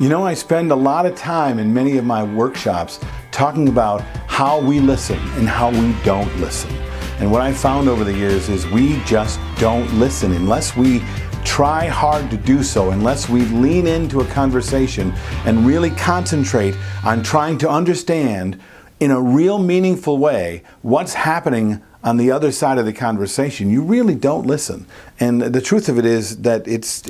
You know, I spend a lot of time in many of my workshops talking about how we listen and how we don't listen. And what I found over the years is we just don't listen unless we try hard to do so, unless we lean into a conversation and really concentrate on trying to understand in a real meaningful way what's happening on the other side of the conversation. You really don't listen. And the truth of it is that it's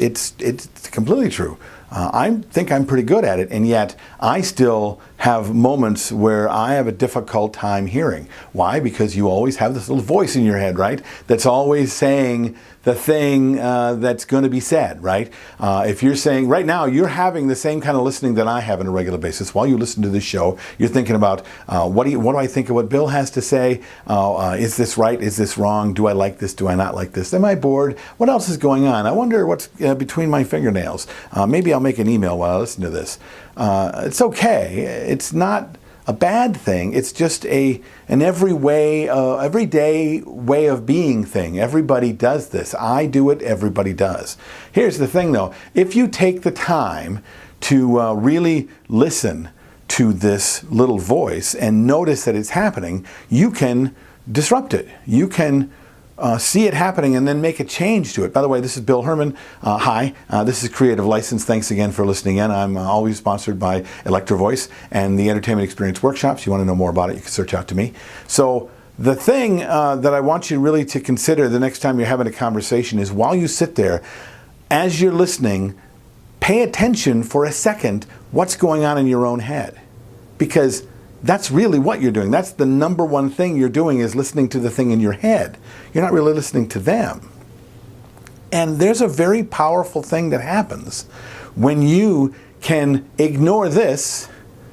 completely true. I think I'm pretty good at it, and yet I still have moments where I have a difficult time hearing. Why? Because you always have this little voice in your head, right? That's always saying the thing that's going to be said, right? If you're saying, right now, you're having the same kind of listening that I have on a regular basis. While you listen to this show, you're thinking about, what do I think of what Bill has to say? Is this right? Is this wrong? Do I like this? Do I not like this? Am I bored? What else is going on? I wonder what's between my fingernails. Maybe I'll make an email while I listen to this. It's okay. It's not a bad thing. It's just an everyday way of being thing. Everybody does this. I do it. Everybody does. Here's the thing, though. If you take the time to really listen to this little voice and notice that it's happening, you can disrupt it. You can see it happening and then make a change to it. By the way, this is Bill Herman. Hi, this is Creative License. Thanks again for listening in. I'm always sponsored by Electro Voice and the Entertainment Experience Workshops. You want to know more about it, you can search out to me. So the thing that I want you really to consider the next time you're having a conversation is while you sit there, as you're listening, pay attention for a second what's going on in your own head. Because that's really what you're doing. That's the number one thing you're doing, is listening to the thing in your head. You're not really listening to them. And there's a very powerful thing that happens when you can ignore this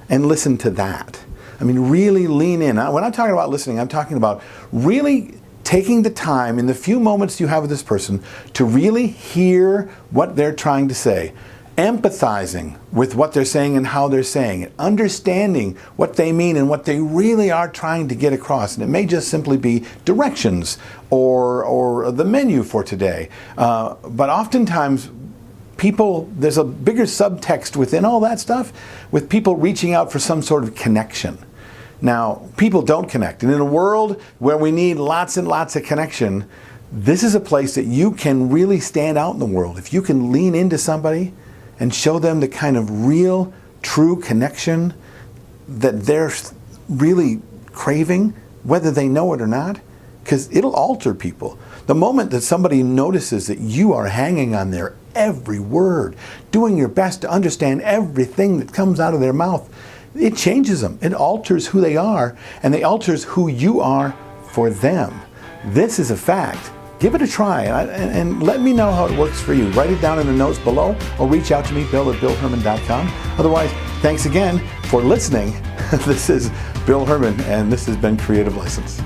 and listen to that. I mean, really lean in. When I'm talking about listening, I'm talking about really taking the time in the few moments you have with this person to really hear what they're trying to say. Empathizing with what they're saying and how they're saying it, understanding what they mean and what they really are trying to get across. And it may just simply be directions or the menu for today. But oftentimes there's a bigger subtext within all that stuff, with people reaching out for some sort of connection. Now, people don't connect. And in a world where we need lots and lots of connection, this is a place that you can really stand out in the world. If you can lean into somebody and show them the kind of real, true connection that they're really craving, whether they know it or not, because it'll alter people. The moment that somebody notices that you are hanging on their every word, doing your best to understand everything that comes out of their mouth, it changes them. It alters who they are, and it alters who you are for them. This is a fact. Give it a try and let me know how it works for you. Write it down in the notes below or reach out to me, bill@billherman.com. Otherwise, thanks again for listening. This is Bill Herman, and this has been Creative License.